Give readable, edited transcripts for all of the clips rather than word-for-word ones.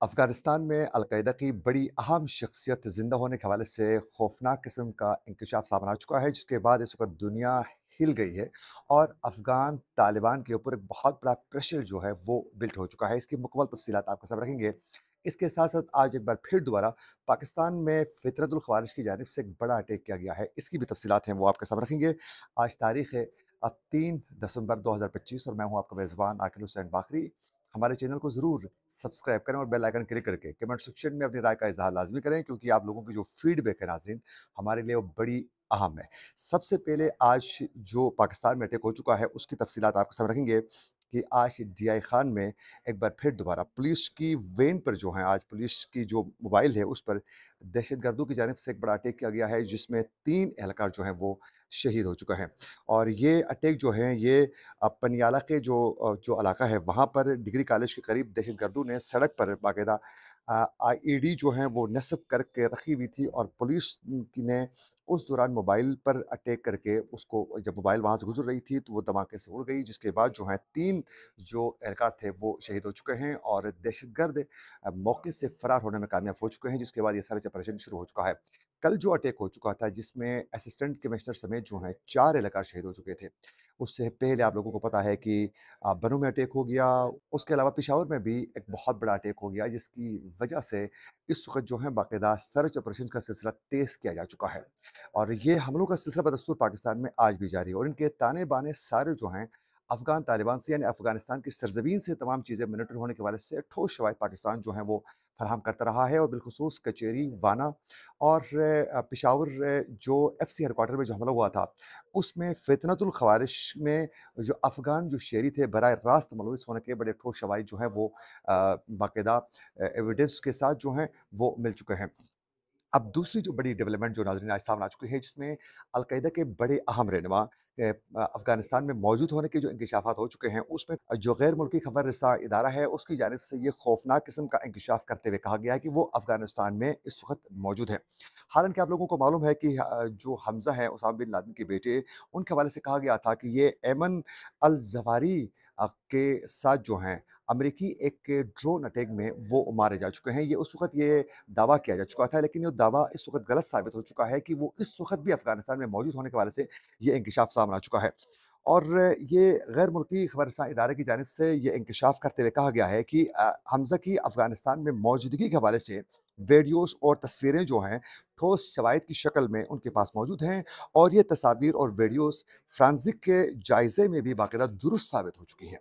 अफ़गानिस्तान में अलकायदा की बड़ी अहम शख्सियत ज़िंदा होने के हवाले से खौफनाक किस्म का इंकशाफ सामने आ चुका है, जिसके बाद इस वक़्त दुनिया हिल गई है और अफ़गान तालिबान के ऊपर एक बहुत बड़ा प्रेशर जो है वो बिल्ट हो चुका है। इसकी मुकम्मल तफ़सीलात आपके सामने रखेंगे। इसके साथ-साथ आज एक बार फिर दोबारा पाकिस्तान में फ़ितरतुल ख़वारिज की जानिब से एक बड़ा अटैक किया गया है। इसकी भी तफ़सीलात हैं वो आपके सामने रखेंगे। आज तारीख़ है 3 दिसंबर 2025 और मैं हूँ आपका मेज़बान आकिल हुसैन बाकरी। हमारे चैनल को ज़रूर सब्सक्राइब करें और बेल आइकन क्लिक करके कमेंट सेक्शन में अपनी राय का इज़हार लाज़मी करें, क्योंकि आप लोगों की जो फीडबैक है नाज़रीन, हमारे लिए वो बड़ी अहम है। सबसे पहले आज जो पाकिस्तान में अटैक हो चुका है उसकी तफ़सीलात आपके सामने रखेंगे कि आज डीआई खान में एक बार फिर दोबारा पुलिस की वेन पर जो है, आज पुलिस की जो मोबाइल है उस पर दहशतगर्दों की जानिब से एक बड़ा अटैक किया गया है, जिसमें 3 एहलकार जो हैं वो शहीद हो चुका है। और ये अटैक जो है ये पनियाला के जो इलाका है वहाँ पर डिग्री कॉलेज के करीब दहशतगर्दों ने सड़क पर बाकायदा आईईडी जो है वो नस्ब करके रखी हुई थी और पुलिस ने उस दौरान मोबाइल पर अटैक करके उसको, जब मोबाइल वहाँ से गुजर रही थी तो वो धमाके से उड़ गई, जिसके बाद जो है 3 जो एहलकार थे वो शहीद हो चुके हैं और दहशतगर्द मौके से फरार होने में कामयाब हो चुके हैं, जिसके बाद ये सारा ऑपरेशन शुरू हो चुका है। कल जो अटैक हो चुका था जिसमें असिस्टेंट कमिश्नर समेत जो हैं 4 एहलकार शहीद हो चुके थे। उससे पहले आप लोगों को पता है कि बन्नू में अटैक हो गया, उसके अलावा पेशावर में भी एक बहुत बड़ा अटैक हो गया, जिसकी वजह से इस वक़्त जो है बाकायदा सर्च ऑपरेशन का सिलसिला तेज़ किया जा चुका है। और ये हमलों का सिलसिला बदस्तूर पाकिस्तान में आज भी जारी है और इनके ताने-बाने सारे जो हैं अफ़गान तालिबान से, यानी अफ़गानिस्तान की सरज़मीन से तमाम चीज़ें मॉनिटर होने के हवाले से ठोस शवाहिद पाकिस्तान जो हैं वो फराहम करता रहा है और बिलख़ुसूस कचेरी, वाना और पेशावर जो एफसी हेडक्वार्टर में जो हमला हुआ था, उसमें फितनतुल ख़वारिज में जो अफ़गान जो शहरी थे बराह रास्त मुलविस होने के बड़े ठोस शवाहिद जो हैं वो बाकायदा एविडेंस के साथ जो हैं वो मिल चुके हैं। अब दूसरी जो बड़ी डेवलपमेंट जो नाज़रीन आज सामने आ चुकी है, जिसमें अल-कायदा के बड़े अहम रहनुमा अफ़गानिस्तान में मौजूद होने के जो इंकशाफ़ात हो चुके हैं, उसमें जो गैर मुल्की खबर रसा इदारा है, उसकी जानिब से ये खौफ़नाक किस्म का इंकशाफ़ करते हुए कहा गया है कि वो अफ़गानिस्तान में इस वक़्त मौजूद हैं। हालाँकि आप लोगों को मालूम है कि जो हमज़ा हैं, उसामा बिन लादेन के बेटे, उनके हवाले से कहा गया था कि ये ऐमन अल-ज़वाहिरी के साथ जो हैं, अमेरिकी एक ड्रोन अटैक में वो मारे जा चुके हैं। ये उस वक़्त ये दावा किया जा चुका था, लेकिन ये दावा इस वक़्त गलत साबित हो चुका है कि वो इस वक़्त भी अफ़गानिस्तान में मौजूद होने के हवाले से ये इंकशाफ सामने आ चुका है। और ये गैर मुल्की खबरसां इदारे की जानिब से ये इंकशाफ करते हुए कहा गया है कि हमज़ा की अफ़गानिस्तान में मौजूदगी के हवाले से वीडियोज़ और तस्वीरें जो हैं, ठोस शवाहिद की शक्ल में उनके पास मौजूद हैं और ये तस्वीर और वीडियोज़ फ़ॉरेंसिक के जायज़े में भी बाकायदा दुरुस्त साबित हो चुकी हैं।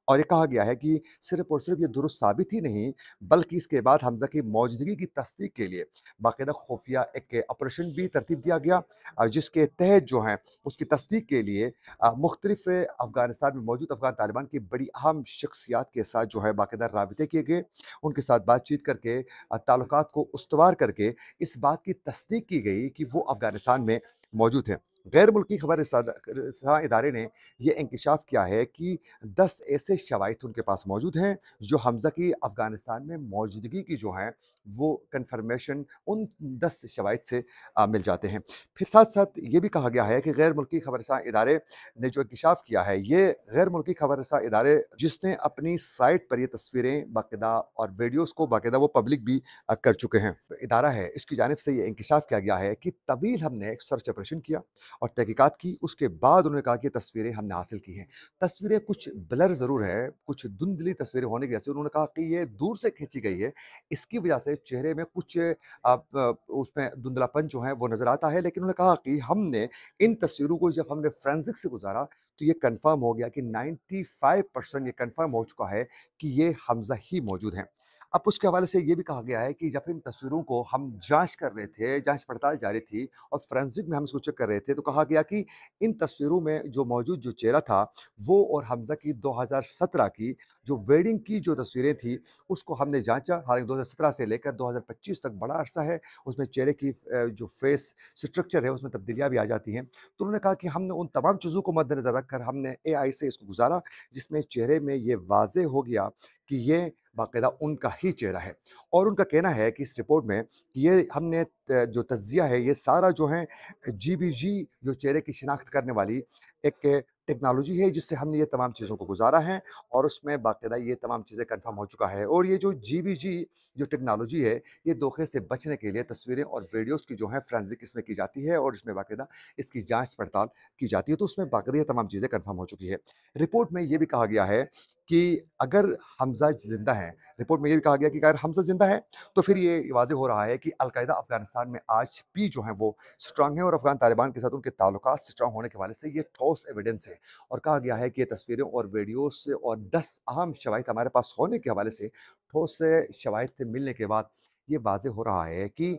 और ये कहा गया है कि सिर्फ़ और सिर्फ़ ये दुरुस्त साबित ही नहीं, बल्कि इसके बाद हमज़ा की मौजूदगी की तस्दीक के लिए बाकायदा खुफिया एक ऑपरेशन भी तरतीब दिया गया, जिसके तहत जो है उसकी तस्दीक के लिए मुख्तलिफ़ अफ़गानिस्तान में मौजूद अफ़गान तालिबान की बड़ी अहम शख्सियात के साथ जो है बाकायदा राबिते किए गए। उनके साथ बातचीत करके ताल्लुकात को उस्तवार करके इस बात की तस्दीक की गई कि वो अफ़गानिस्तान में मौजूद हैं। गैर मुल्की खबर रसां इदारे ने ये इंकशाफ किया है कि 10 ऐसे शवाहिद उनके पास मौजूद हैं, जो हमज़ा की अफ़गानिस्तान में मौजूदगी की जो है, वो कन्फर्मेशन उन 10 शवाहिद से मिल जाते हैं। फिर साथ-साथ ये भी कहा गया है कि गैर मुल्की खबरसां इदारे ने जो इंकशाफ किया है, ये गैर मुल्की खबरसां इदारे जिसने अपनी साइट पर ये तस्वीरें बाकायदा और वीडियोज़ को बाकायदा वो पब्लिक भी कर चुके हैं। इदारा है, इसकी जानिब से ये इंकशाफ किया गया है कि तवील हमने एक सर्च ऑपरेशन किया और तहकीकात की, उसके बाद उन्होंने कहा कि ये तस्वीरें हमने हासिल की हैं। तस्वीरें कुछ ब्लर ज़रूर है, कुछ धुंधली तस्वीरें होने की वजह से उन्होंने कहा कि ये दूर से खींची गई है, इसकी वजह से चेहरे में कुछ उसमें धुंधलापन जो है वो नज़र आता है। लेकिन उन्होंने कहा कि हमने इन तस्वीरों को जब हमने फोरेंसिक से गुज़ारा, तो ये कन्फर्म हो गया कि 95% ये कन्फर्म हो चुका है कि ये हमज़ा ही मौजूद हैं। अब उसके हवाले से ये भी कहा गया है कि जब इन तस्वीरों को हम जाँच कर रहे थे, जाँच पड़ताल जारी थी और फोरेंसिक में हम इसको चेक कर रहे थे, तो कहा गया कि इन तस्वीरों में जो मौजूद जो चेहरा था, वो और हमज़ा की 2017 की जो वेडिंग की जो तस्वीरें थी, उसको हमने जाँचा। हालाँकि 2017 से लेकर 2025 तक बड़ा अरसा है, उसमें चेहरे की जो फेस स्ट्रक्चर है, उसमें तब्दीलियाँ भी आ जाती हैं। तो उन्होंने कहा कि हमने उन तमाम चीज़ों को मद्देनज़र रखकर हमने एआई से इसको गुज़ारा, जिसमें चेहरे में ये वाज़ेह हो गया कि ये बाकायदा उनका ही चेहरा है। और उनका कहना है कि इस रिपोर्ट में कि ये हमने जो तज्ज़िया है, ये सारा जो है जीबीजी जो चेहरे की शिनाख्त करने वाली एक टेक्नोलॉजी है जिससे हमने ये तमाम चीज़ों को गुज़ारा है और उसमें बाकायदा ये तमाम चीज़ें कन्फर्म हो चुका है। और ये जो जीबीजी जो टेक्नोलॉजी है, ये धोखे से बचने के लिए तस्वीरें और वीडियोज़ की जो है फोरेंसिक इसमें की जाती है और इसमें बाकायदा इसकी जाँच-पड़ताल की जाती है, तो उसमें बाकायदा ये तमाम चीज़ें कन्फर्म हो चुकी है। रिपोर्ट में ये भी कहा गया है कि अगर हमज़ा ज़िंदा हैं, रिपोर्ट में ये भी कहा गया कि अगर हमज़ा ज़िंदा है, तो फिर ये वाज़ेह हो रहा है कि अल-कायदा अफ़गानिस्तान में आज भी जो है वो स्ट्रॉन्ग है और अफ़गान तालिबान के साथ उनके ताल्लुकात स्ट्रॉन्ग होने के हवाले से ये ठोस एविडेंस है। और कहा गया है कि ये तस्वीरें और वीडियोज़ से और 10 अहम शवाहिद हमारे पास होने के हवाले से ठोस शवाहिद से मिलने के बाद ये वाज़ेह हो रहा है कि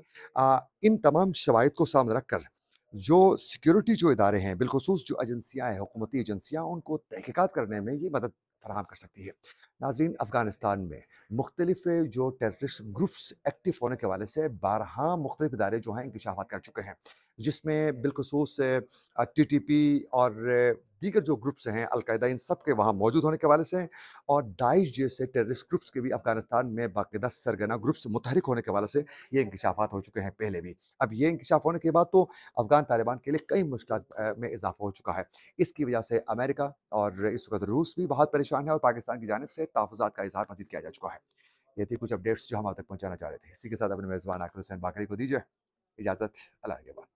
इन तमाम शवाहिद को सामने रखकर जो सिक्योरिटी जो इदारे हैं, बिलख़ुसूस जो एजेंसियाँ हैं, हुकूमती एजेंसियाँ, उनको तहकीकात करने में ये मदद फराहम कर सकती है। नाज़रीन, अफ़गानिस्तान में मुख्तलिफ़ जो टेररिस्ट ग्रुप्स एक्टिव होने के हवाले से 12 मुख्तलिफ़ इदारे जो हैं इंकशाफ़ात कर चुके हैं, जिसमें बिलख़ुसूस टीटीपी और दीगर जो ग्रुप्स हैं अल-कायदा इन सब के वहाँ मौजूद होने के हवाले से और दाइश जैसे टेररिस्ट ग्रुप्स के भी अफ़गानिस्तान में बाकायदा सरगना ग्रुप्स मुतहरिक होने के हवाले से ये इंकशाफ़ात हो चुके हैं पहले भी। अब ये इंकशाफ़ होने के बाद तो अफ़गान तालिबान के लिए कई मुश्किलात में इज़ाफ़ा हो चुका है। इसकी वजह से अमेरिका और इस वक़्त रूस भी बहुत परेशान है और पाकिस्तान की जानिब से तहफ़्फ़ुज़ात का इज़हार मज़ीद किया जा चुका है। ये थी कुछ अपडेट्स जो हम आप तक पहुँचाना चाह रहे थे। इसी के साथ अपने मेज़बान आकिब हुसैन बाकरी को दीजिए इजाज़त। अल्लाह निगहबान।